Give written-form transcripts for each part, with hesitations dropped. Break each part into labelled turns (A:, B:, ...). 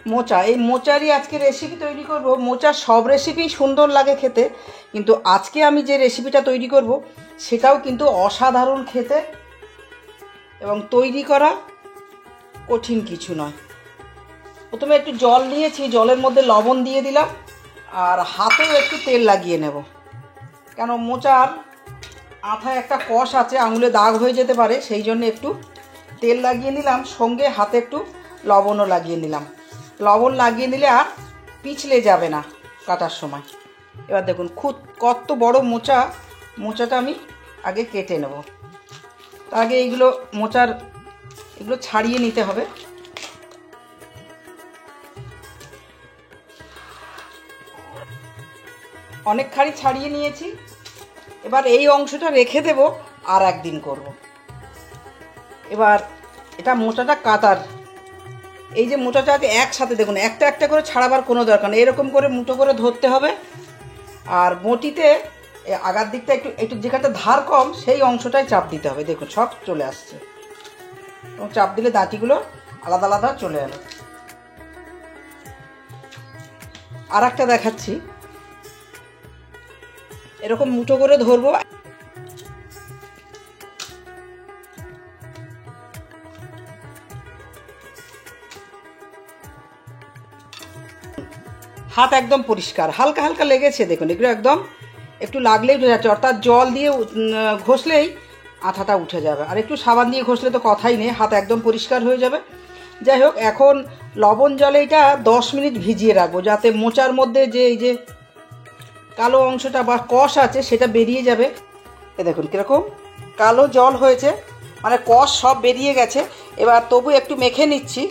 A: মোচা, এই মোচারই আজকে রেসিপি তৈরি করব। মোচার সব রেসিপি সুন্দর লাগে খেতে, কিন্তু আজকে আমি যে রেসিপিটা তৈরি করব সেটাও কিন্তু অসাধারণ খেতে এবং তৈরি করা কঠিন কিছু নয়। প্রথমে একটু জল নিয়েছি, জলের মধ্যে লবণ দিয়ে দিলাম আর হাতেও একটু তেল লাগিয়ে নেব, কেন মোচার আঠায় একটা কষ আছে, আঙুলে দাগ হয়ে যেতে পারে, সেই জন্য একটু তেল লাগিয়ে নিলাম, সঙ্গে হাতে একটু লবণও লাগিয়ে নিলাম। লবণ লাগিয়ে নিলে আর পিছলে যাবে না কাটার সময়। এবার দেখুন কত বড় মোচাটা আমি আগে কেটে নেব। তার আগে এগুলো ছাড়িয়ে নিতে হবে। অনেক খাড়ি ছাড়িয়ে নিয়েছি, এবার এই অংশটা রেখে দেব, আর একদিন করব। এবার এটা মোচাটা কাটার, এই যে মোচাটা একসাথে দেখুন, একটা একটা করে ছাড়াবার কোনো দরকার নেই, এরকম করে মুঠো করে ধরতে হবে। আর বটিতে আগার দিকটা একটু একটু যেখানটা ধার কম সেই অংশটাই চাপ দিতে হবে। দেখুন সব চলে আসছে, এবং চাপ দিলে দাঁতিগুলো আলাদা আলাদা চলে এলো। আর একটা দেখাচ্ছি, এরকম মুঠো করে ধরবো। হাত একদম পরিষ্কার, হালকা হালকা লেগেছে দেখুন, এগুলো একদম একটু লাগলেই উঠে যাচ্ছে, অর্থাৎ জল দিয়ে ঘষলেই আঠাটা উঠে যাবে। আর একটু সাবান দিয়ে ঘষলে তো কথাই নেই, হাত একদম পরিষ্কার হয়ে যাবে। যাই হোক, এখন লবণ জলে এটা 10 মিনিট ভিজিয়ে রাখবো, যাতে মোচার মধ্যে যে এই যে কালো অংশটা বা কষ আছে সেটা বেরিয়ে যাবে। এ দেখুন কীরকম কালো জল হয়েছে, মানে কষ সব বেরিয়ে গেছে। এবার তবু একটু মেখে নিচ্ছি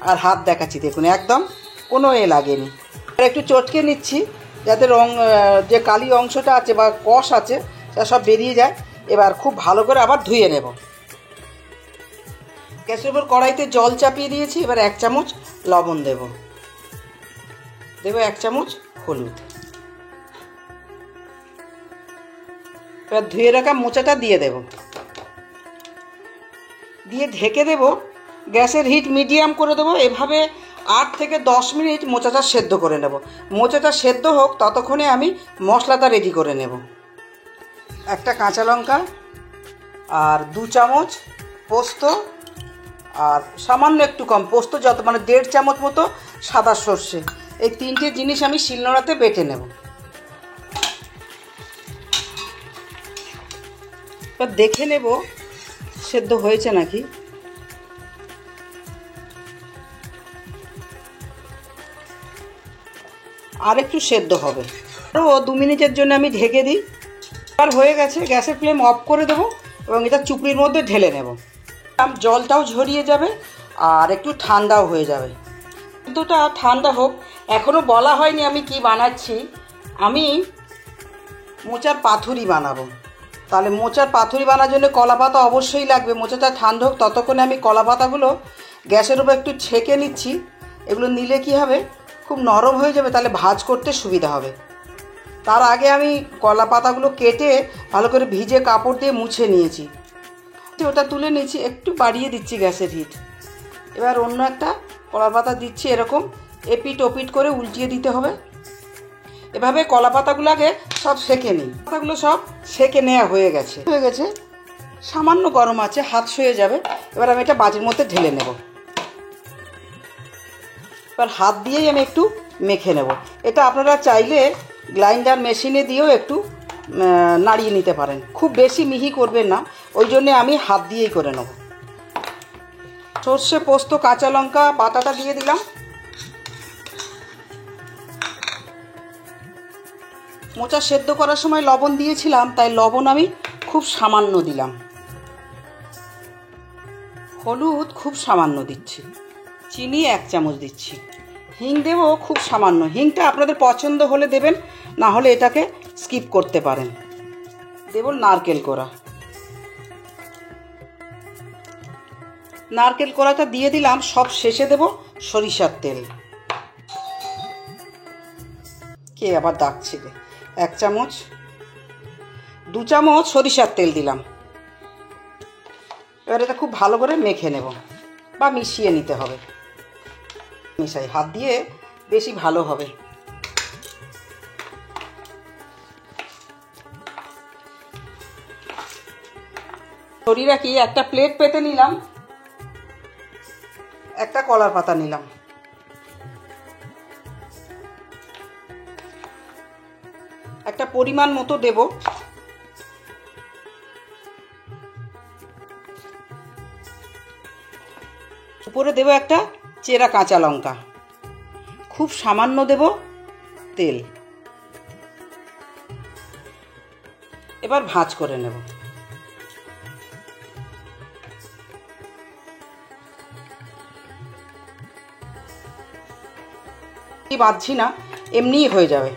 A: আর হাত দেখাচ্ছি, দেখুন একদম কোনো লাগেনি। আর একটু চটকে নিচ্ছি যাতে যে কালি অংশটা আছে বা কষ আছে সেটা সব বেরিয়ে যায়। এবার খুব ভালো করে আবার ধুয়ে নেব। গ্যাসের উপর কড়াইতে জল চাপিয়ে দিয়েছি, এবার 1 চামচ লবণ দেব 1 চামচ হলুদ। এবার ধুয়ে রাখা মোচাটা দিয়ে দেব, দিয়ে ঢেকে দেব। গ্যাসের হিট মিডিয়াম করে দেবো। এভাবে 8 থেকে 10 মিনিট মোচাটা সেদ্ধ করে নেব। মোচাটা সেদ্ধ হোক ততক্ষণে আমি মশলাটা রেডি করে নেব। 1টা কাঁচা লঙ্কা আর 2 চামচ পোস্ত, আর সামান্য একটু কম পোস্ত, যত মানে 1.5 চামচ মতো সাদা সর্ষে। এই 3টে জিনিস আমি শিলনোড়াতে বেটে নেব। এবার দেখে নেব সেদ্ধ হয়েছে নাকি। আর একটু সেদ্ধ হবে, তো 2 মিনিটের জন্য আমি ঢেকে দিই। আর হয়ে গেছে, গ্যাসের ফ্লেম অফ করে দেবো এবং এটা চুপড়ির মধ্যে ঢেলে নেব। জলটাও ঝরিয়ে যাবে আর একটু ঠান্ডাও হয়ে যাবে। দুটোটা ঠান্ডা হোক। এখনও বলা হয়নি আমি কি বানাচ্ছি। আমি মোচার পাতুরি বানাবো। তাহলে মোচার পাতুরি বানার জন্য কলা পাতা অবশ্যই লাগবে। মোচাটা ঠান্ডা হোক ততক্ষণে আমি কলা পাতাগুলো গ্যাসের উপর একটু ছেঁকে নিচ্ছি। এগুলো নিলে কি হবে, খুব নরম হয়ে যাবে, তাহলে ভাজ করতে সুবিধা হবে। তার আগে আমি কলা পাতাগুলো কেটে ভালো করে ভিজে কাপড় দিয়ে মুছে নিয়েছি। ওটা তুলে নিয়েছি, একটু বাড়িয়ে দিচ্ছি গ্যাসের হিট। এবার অন্য একটা কলা পাতা দিচ্ছি, এরকম এপিট ওপিট করে উল্টিয়ে দিতে হবে। এভাবে কলা পাতাগুলো আগে সব সেঁকে নিই। পাতাগুলো সব সেঁকে নেওয়া হয়ে গেছে। সামান্য গরম আছে, হাত সয়ে যাবে। এবার আমি এটা বাটির মধ্যে ঢেলে নেব। এবার হাত দিয়েই আমি একটু মেখে নেব। এটা আপনারা চাইলে গ্রাইন্ডার মেশিনে দিয়েও একটু নাড়িয়ে নিতে পারেন, খুব বেশি মিহি করবেন না, ওই জন্যে আমি হাত দিয়েই করে নেব। সর্ষে পোস্ত কাঁচা লঙ্কা বাটাটা দিয়ে দিলাম। মোচা সেদ্ধ করার সময় লবণ দিয়েছিলাম, তাই লবণ আমি খুব সামান্য দিলাম। হলুদ খুব সামান্য দিচ্ছি, চিনি 1 চামচ দিচ্ছি, হিং দেবো খুব সামান্য। হিংটা আপনাদের পছন্দ হলে দেবেন, না হলে এটাকে স্কিপ করতে পারেন। দেব নারকেল কোড়া। নারকেল কোড়াটা দিয়ে দিলাম। সব শেষে দেব সরিষার তেল। কে আবার ডাকছে রে। 1 চামচ 2 চামচ সরিষার তেল দিলাম। এবার এটা খুব ভালো করে মেখে নেব বা মিশিয়ে নিতে হবে। মেশাই, হাত দিয়ে বেশি ভালো হবে। ধরি রাখি, একটা প্লেট পেতে নিলাম, একটা কলার পাতা নিলাম, একটা পরিমাণ মতো দেব, উপরে দেব একটা চেরা কাঁচা লঙ্কা, খুব সামান্য দেব তেল। এবার ভাঁজ করে নেব। বাঁধছি না, এমনিই হয়ে যাবে।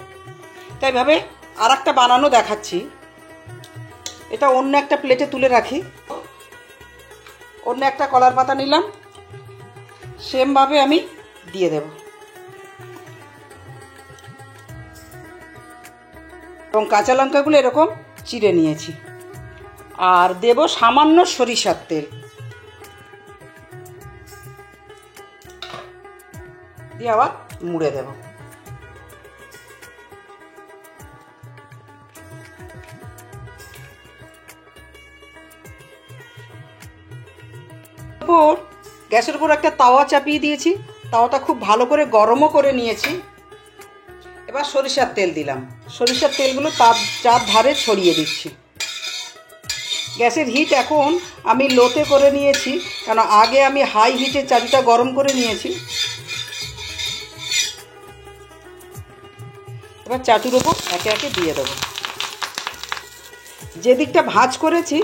A: তাই ভাবে আর একটা বানানো দেখাচ্ছি। এটা অন্য একটা প্লেটে তুলে রাখি, অন্য একটা কলার পাতা নিলাম, সেমভাবে আমি দিয়ে দেব এবং কাঁচা লঙ্কাগুলো এরকম চিড়ে নিয়েছি। আর দেব সামান্য সরিষার তেল, দিয়ে আবার মুড়ে দেব। গ্যাসের উপর একটা তাওয়া চাপিয়ে দিয়েছি, তাওয়াটা খুব ভালো করে গরমও করে নিয়েছি। এবার সরিষার তেল দিলাম, সরিষার তেলগুলো তার চারধারে ছড়িয়ে দিচ্ছি। গ্যাসের হিট এখন আমি লোতে করে নিয়েছি, কারণ আগে আমি হাই হিটে চাটুটা গরম করে নিয়েছি। এবার চাটুর ওপর একে একে দিয়ে দেবো। যে দিকটা ভাঁজ করেছি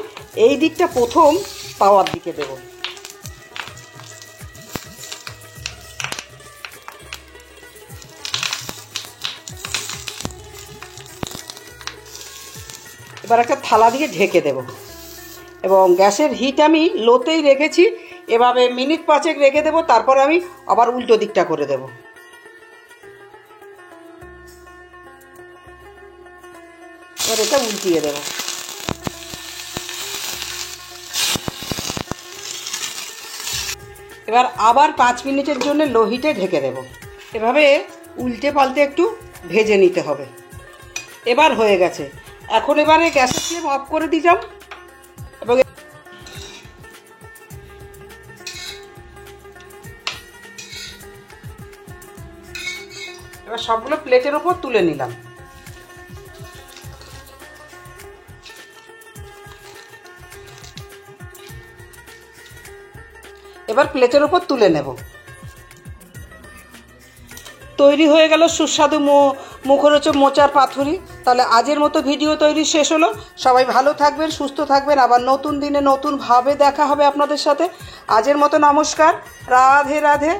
A: এই দিকটা প্রথম তাওয়ার দিকে দেব। এবার একটা থালা দিয়ে ঢেকে দেব এবং গ্যাসের হিট আমি লোতেই রেখেছি। এভাবে মিনিট 5 রেখে দেব, তারপর আমি আবার উল্টো দিকটা করে দেব। এবার এটা উল্টিয়ে দেব। এবার আবার 5 মিনিটের জন্য লো হিটে ঢেকে দেব। এভাবে উল্টে পাল্টে একটু ভেজে নিতে হবে। এবার হয়ে গেছে। এখন এবারে গ্যাসের ফ্লেম অফ করে দিলাম এবং এবার সবগুলো প্লেটের ওপর তুলে নিলাম। এবার প্লেটের ওপর তুলে নেব। তৈরি হয়ে গেল সুস্বাদু মুখরোচক মোচার পাতুরি। তাহলে আজের মতো ভিডিও তৈরি শেষ হলো। সবাই ভালো থাকবেন, সুস্থ থাকবেন। আবার নতুন দিনে নতুনভাবে দেখা হবে আপনাদের সাথে। আজের মতো নমস্কার, রাধে রাধে।